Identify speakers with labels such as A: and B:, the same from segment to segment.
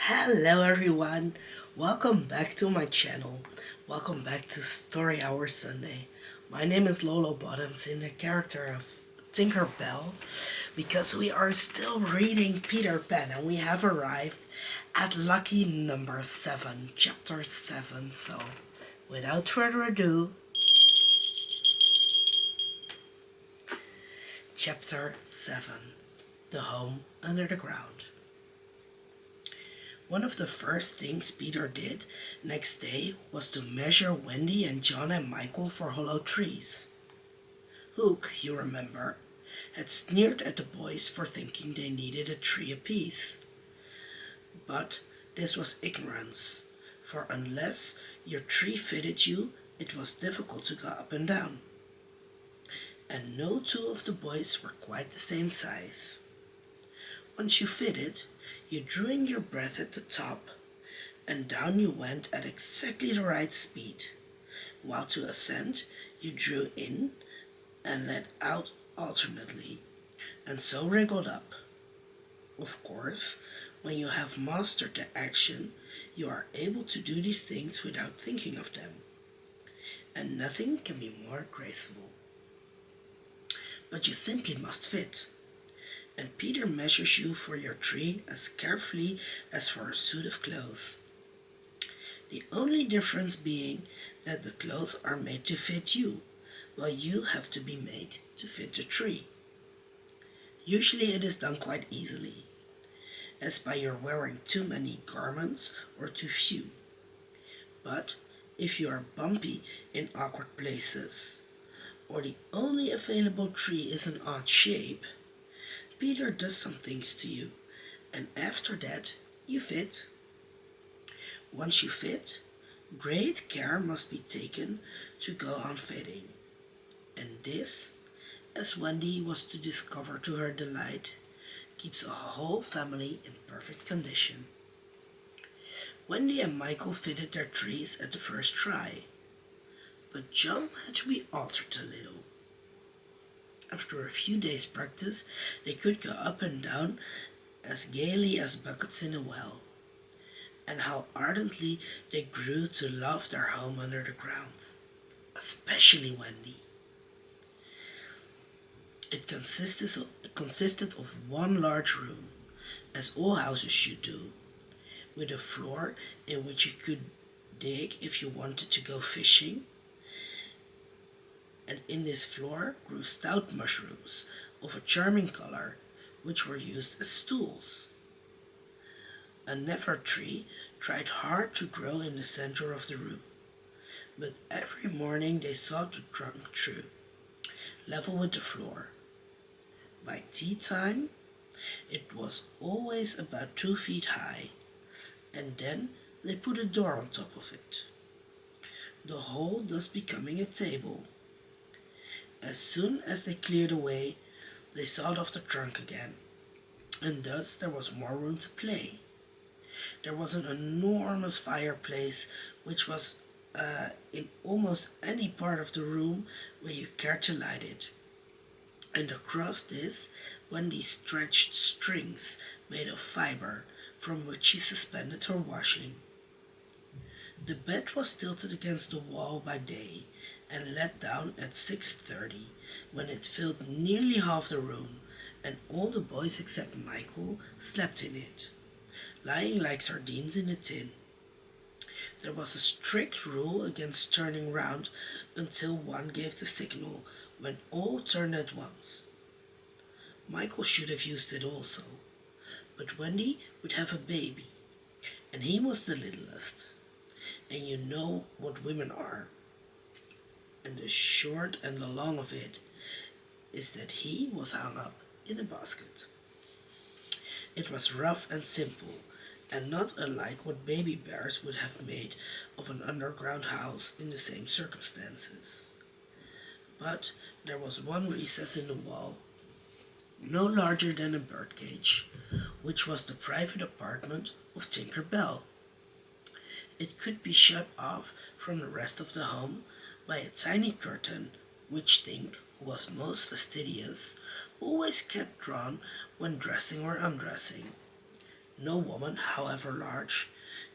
A: Hello everyone, welcome back to my channel. Welcome back to Story Hour Sunday. My name is Lolo Bottoms in the character of Tinkerbell because we are still reading Peter Pan and we have arrived at lucky number 7, chapter 7. So without further ado, chapter 7, The Home Under the Ground. One of the first things Peter did next day was to measure Wendy and John and Michael for hollow trees. Hook, you remember, had sneered at the boys for thinking they needed a tree apiece. But this was ignorance, for unless your tree fitted you, it was difficult to go up and down. And no two of the boys were quite the same size. Once you fitted, you drew in your breath at the top, and down you went at exactly the right speed, while to ascend you drew in and let out alternately, and so wriggled up. Of course, when you have mastered the action, you are able to do these things without thinking of them, and nothing can be more graceful. But you simply must fit. And Peter measures you for your tree as carefully as for a suit of clothes. The only difference being that the clothes are made to fit you, while you have to be made to fit the tree. Usually it is done quite easily, as by your wearing too many garments or too few. But if you are bumpy in awkward places, or the only available tree is an odd shape, Peter does some things to you, and after that, you fit. Once you fit, great care must be taken to go on fitting. And this, as Wendy was to discover to her delight, keeps a whole family in perfect condition. Wendy and Michael fitted their trees at the first try, but John had to be altered a little. After a few days' practice, they could go up and down as gaily as buckets in a well. And how ardently they grew to love their home under the ground, especially Wendy. It consisted of one large room, as all houses should do, with a floor in which you could dig if you wanted to go fishing, and in this floor grew stout mushrooms of a charming color, which were used as stools. A never tree tried hard to grow in the center of the room, but every morning they sawed the trunk through, level with the floor. By tea time, it was always about 2 feet high, and then they put a door on top of it, the whole thus becoming a table. As soon as they cleared away, they sawed off the trunk again, and thus there was more room to play. There was an enormous fireplace, which was in almost any part of the room where you cared to light it. And across this Wendy stretched strings made of fiber, from which she suspended her washing. The bed was tilted against the wall by day, and let down at 6:30, when it filled nearly half the room, and all the boys except Michael slept in it, lying like sardines in a tin. There was a strict rule against turning round until one gave the signal, when all turned at once. Michael should have used it also, but Wendy would have a baby, and he was the littlest, and you know what women are. And the short and the long of it is that he was hung up in a basket. It was rough and simple, and not unlike what baby bears would have made of an underground house in the same circumstances. But there was one recess in the wall, no larger than a birdcage, which was the private apartment of Tinkerbell. It could be shut off from the rest of the home by a tiny curtain, which Tink, who was most fastidious, always kept drawn when dressing or undressing. No woman, however large,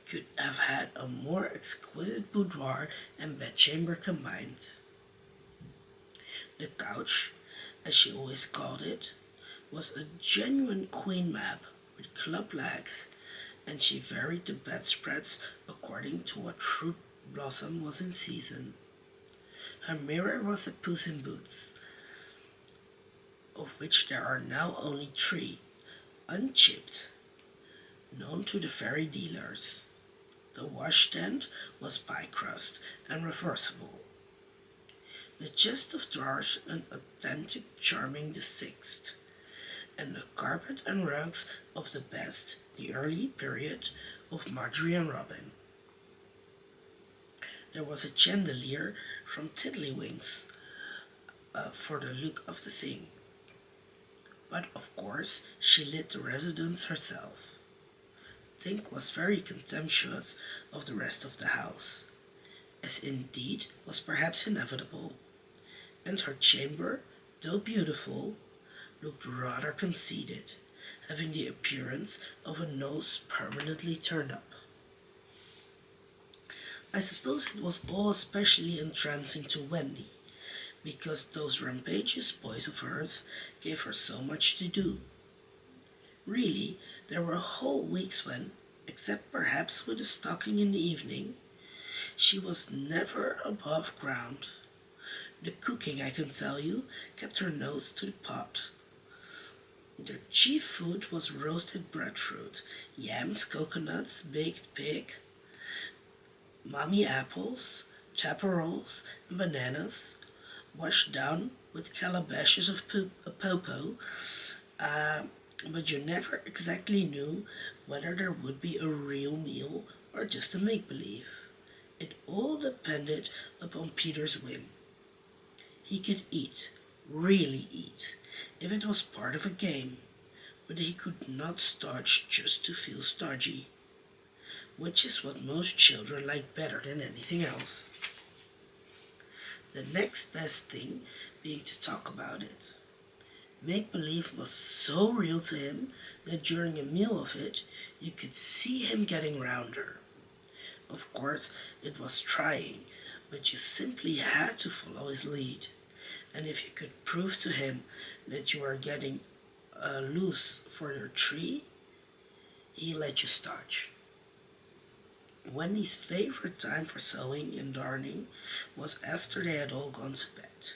A: could have had a more exquisite boudoir and bedchamber combined. The couch, as she always called it, was a genuine queen map with club legs, and she varied the bedspreads according to what fruit blossom was in season. Her mirror was a Puss in Boots, of which there are now only three, unchipped, known to the fairy dealers. The washstand was pie crust and reversible. The chest of drawers an authentic Charming the Sixth, and the carpet and rugs of the best, the early period of Marjorie and Robin. There was a chandelier from Tiddlywinks for the look of the thing, but of course she lit the residence herself. Tink was very contemptuous of the rest of the house, as indeed was perhaps inevitable, and her chamber, though beautiful, looked rather conceited, having the appearance of a nose permanently turned up. I suppose it was all especially entrancing to Wendy, because those rampageous boys of hers gave her so much to do. Really, there were whole weeks when, except perhaps with a stocking in the evening, she was never above ground. The cooking, I can tell you, kept her nose to the pot. Their chief food was roasted breadfruit, yams, coconuts, baked pig, mommy apples, chaparrals, and bananas, washed down with calabashes of popo, but you never exactly knew whether there would be a real meal or just a make-believe. It all depended upon Peter's whim. He could eat, really eat, if it was part of a game, but he could not starch just to feel stodgy, which is what most children like better than anything else. The next best thing being to talk about it. Make-believe was so real to him that during a meal of it, you could see him getting rounder. Of course, it was trying, but you simply had to follow his lead. And if you could prove to him that you are getting loose for your tree, he let you starch. Wendy's favorite time for sewing and darning was after they had all gone to bed.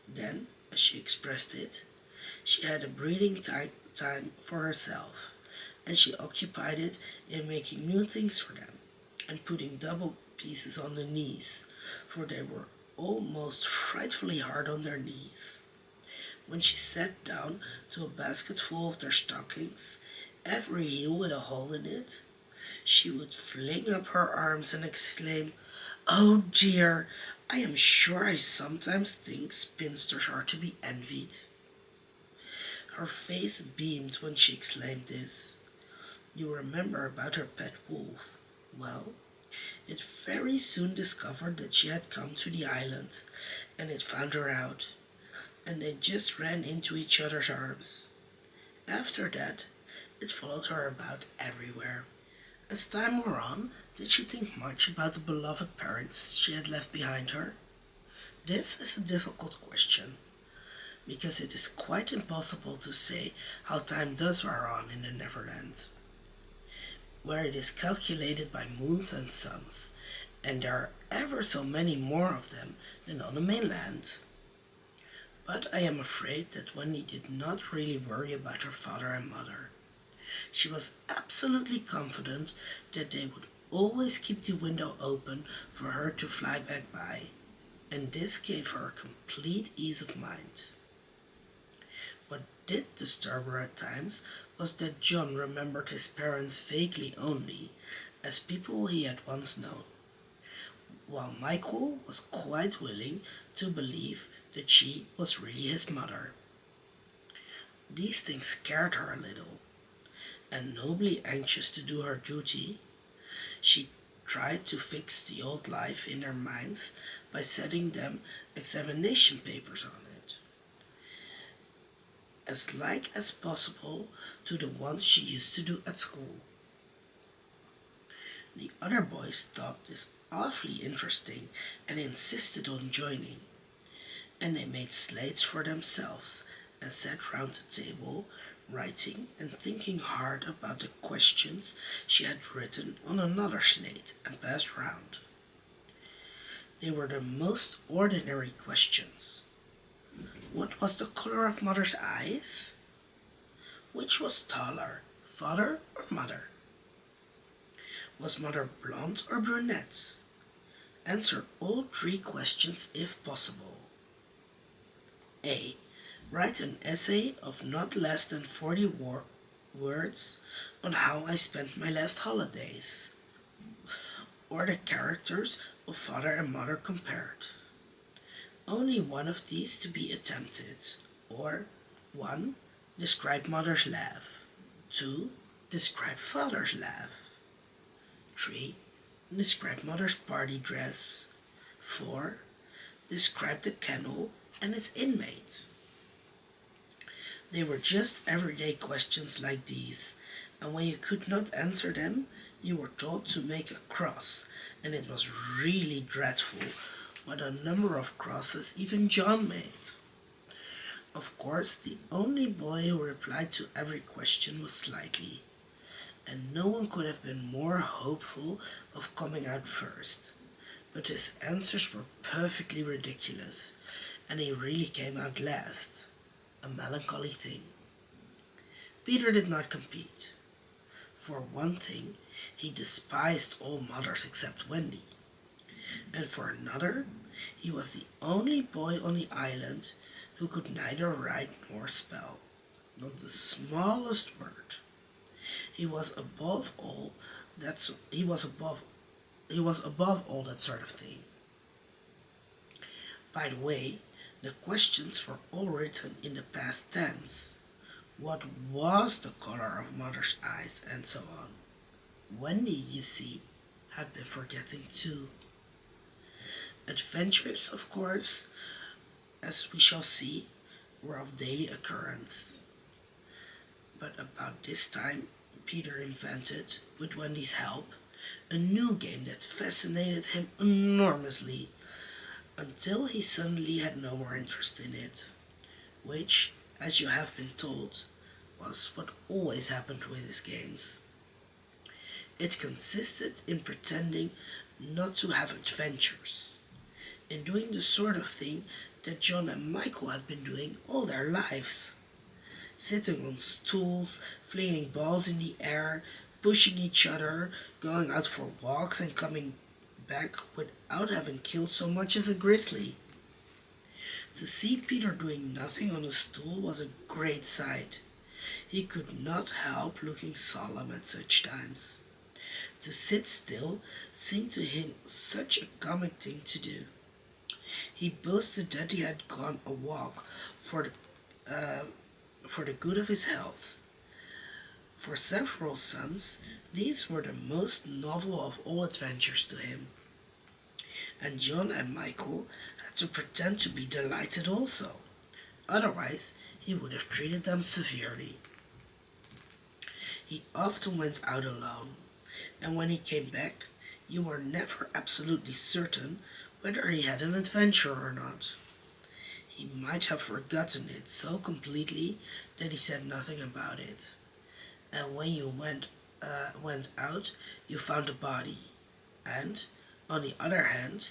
A: Then, as she expressed it, she had a breathing time for herself, and she occupied it in making new things for them and putting double pieces on the knees, for they were almost frightfully hard on their knees. When she sat down to a basket full of their stockings, every heel with a hole in it, she would fling up her arms and exclaim, "Oh dear, I am sure I sometimes think spinsters are to be envied." Her face beamed when she exclaimed this. You remember about her pet wolf. Well, it very soon discovered that she had come to the island, and it found her out, and they just ran into each other's arms. After that, it followed her about everywhere. As time wore on, did she think much about the beloved parents she had left behind her? This is a difficult question, because it is quite impossible to say how time does wear on in the Neverland, where it is calculated by moons and suns, and there are ever so many more of them than on the mainland. But I am afraid that Wendy did not really worry about her father and mother. She was absolutely confident that they would always keep the window open for her to fly back by, and this gave her complete ease of mind. What did disturb her at times was that John remembered his parents vaguely only, as people he had once known, while Michael was quite willing to believe that she was really his mother. These things scared her a little, and nobly anxious to do her duty, she tried to fix the old life in their minds by setting them examination papers on it, as like as possible to the ones she used to do at school. The other boys thought this awfully interesting and insisted on joining, and they made slates for themselves and sat round the table, writing and thinking hard about the questions she had written on another slate and passed round. They were the most ordinary questions. What was the color of mother's eyes? Which was taller, father or mother? Was mother blonde or brunette? Answer all three questions if possible. A. Write an essay of not less than 40 words on how I spent my last holidays, or the characters of father and mother compared. Only one of these to be attempted, or 1. Describe mother's laugh. 2. Describe father's laugh. 3. Describe mother's party dress. 4. Describe the kennel and its inmates. They were just everyday questions like these, and when you could not answer them, you were told to make a cross, and it was really dreadful what a number of crosses even John made. Of course, the only boy who replied to every question was Slightly, and no one could have been more hopeful of coming out first. But his answers were perfectly ridiculous, and he really came out last. A melancholy thing. Peter did not compete. For one thing, he despised all mothers except Wendy. And for another, he was the only boy on the island who could neither write nor spell, not the smallest word. He was above all that sort of thing. By the way, the questions were all written in the past tense. What was the color of mother's eyes, and so on. Wendy, you see, had been forgetting too. Adventures, of course, as we shall see, were of daily occurrence. But about this time, Peter invented, with Wendy's help, a new game that fascinated him enormously, until he suddenly had no more interest in it, which, as you have been told, was what always happened with his games. It consisted in pretending not to have adventures, in doing the sort of thing that John and Michael had been doing all their lives. Sitting on stools, flinging balls in the air, pushing each other, going out for walks and coming back without having killed so much as a grizzly. To see Peter doing nothing on a stool was a great sight. He could not help looking solemn at such times. To sit still seemed to him such a comic thing to do. He boasted that he had gone a walk for the good of his health. For several sons, these were the most novel of all adventures to him. And John and Michael had to pretend to be delighted also. Otherwise, he would have treated them severely. He often went out alone, and when he came back, you were never absolutely certain whether he had an adventure or not. He might have forgotten it so completely that he said nothing about it. And when you went out, you found a body, and, on the other hand,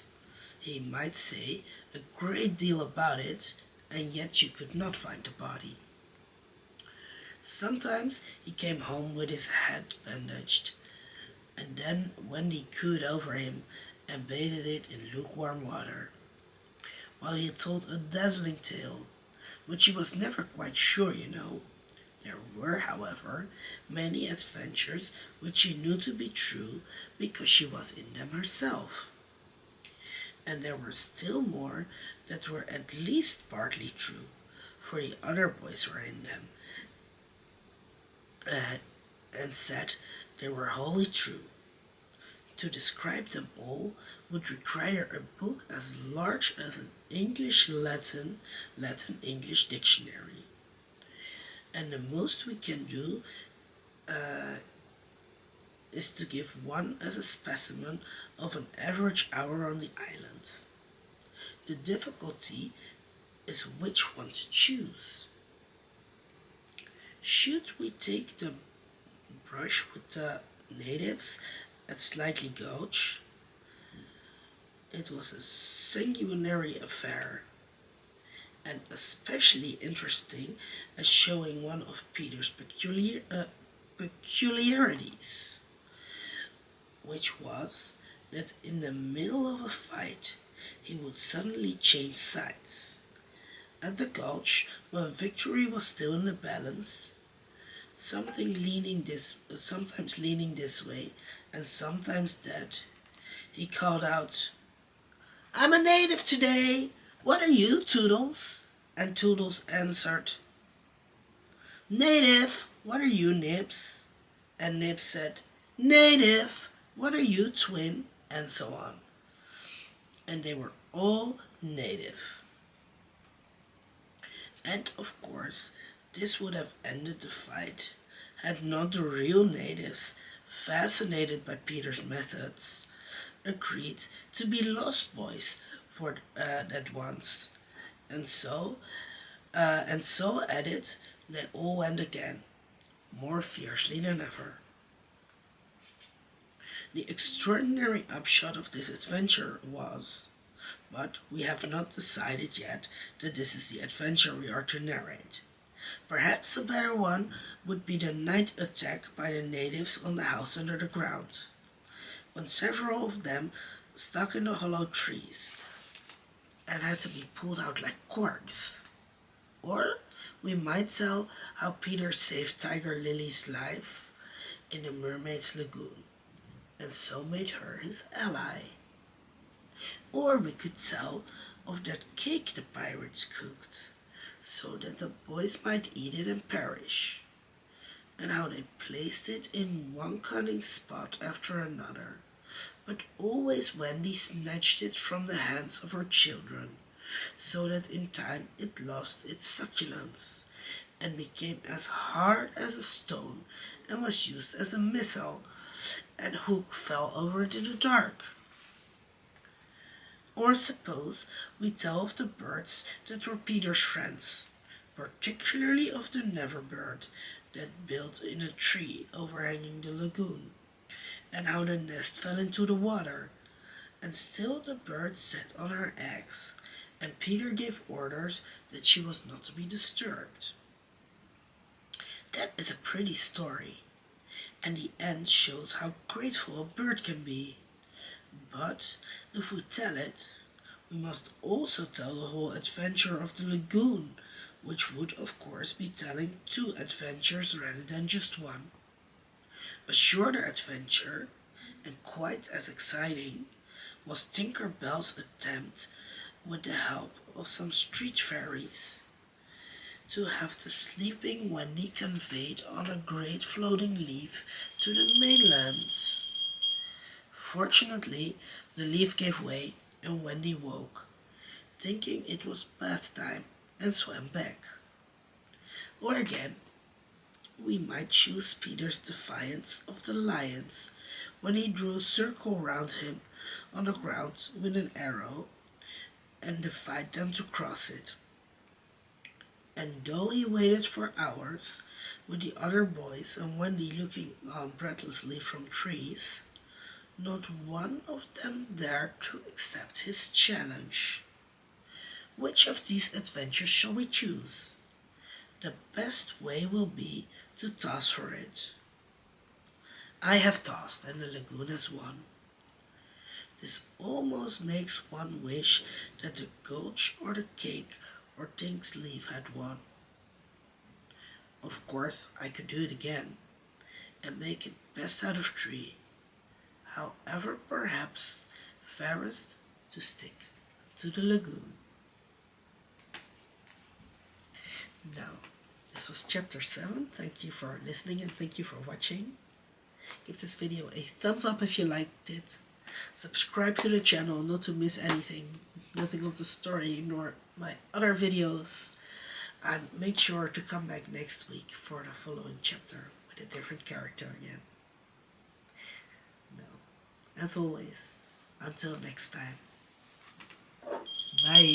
A: he might say a great deal about it, and yet you could not find the body. Sometimes he came home with his head bandaged, and then Wendy cooed over him and bathed it in lukewarm water, while he told a dazzling tale, which he was never quite sure, you know. There were, however, many adventures which she knew to be true because she was in them herself. And there were still more that were at least partly true, for the other boys were in them, and said they were wholly true. To describe them all would require a book as large as an Latin-English dictionary. And the most we can do is to give one as a specimen of an average hour on the island. The difficulty is which one to choose. Should we take the brush with the natives at Slightly Gulch? It was a sanguinary affair, and especially interesting as showing one of Peter's peculiarities, which was that in the middle of a fight he would suddenly change sides. At the gulch, when victory was still in the balance, sometimes leaning this way and sometimes that, he called out, "I'm a native today. What are you, Toodles?" And Toodles answered, "Native. What are you, Nibs?" And Nibs said, "Native. What are you, Twin?" And so on. And they were all native. And of course, this would have ended the fight had not the real natives, fascinated by Peter's methods, agreed to be lost boys for that once. And so at it, they all went again, more fiercely than ever. The extraordinary upshot of this adventure was, but we have not decided yet that this is the adventure we are to narrate. Perhaps a better one would be the night attack by the natives on the house under the ground, when several of them stuck in the hollow trees and had to be pulled out like corks. Or we might tell how Peter saved Tiger Lily's life in the Mermaid's Lagoon, and so made her his ally. Or we could tell of that cake the pirates cooked, so that the boys might eat it and perish, and how they placed it in one cunning spot after another, but always Wendy snatched it from the hands of her children, so that in time it lost its succulence, and became as hard as a stone, and was used as a missile, and Hook fell over it in the dark. Or suppose we tell of the birds that were Peter's friends, particularly of the never bird that built in a tree overhanging the lagoon, and how the nest fell into the water, and still the bird sat on her eggs, and Peter gave orders that she was not to be disturbed. That is a pretty story, and the end shows how grateful a bird can be. But if we tell it, we must also tell the whole adventure of the lagoon, which would of course be telling two adventures rather than just one. A shorter adventure, and quite as exciting, was Tinkerbell's attempt, with the help of some street fairies, to have the sleeping Wendy conveyed on a great floating leaf to the mainland. Fortunately, the leaf gave way, and Wendy woke, thinking it was bath time, and swam back. Or again, we might choose Peter's defiance of the lions when he drew a circle round him on the ground with an arrow and defied them to cross it. And though he waited for hours, with the other boys and Wendy looking on breathlessly from trees, not one of them dared to accept his challenge. Which of these adventures shall we choose? The best way will be to toss for it. I have tossed, and the lagoon has won. This almost makes one wish that the gulch or the cake or Tink's leaf had won. Of course, I could do it again, and make it best out of three. However, perhaps fairest to stick to the lagoon. Now, this was chapter 7. Thank you for listening and thank you for watching. Give this video a thumbs up if you liked it. Subscribe to the channel not to miss nothing of the story nor my other videos. And make sure to come back next week for the following chapter with a different character again. As always, until next time. Bye.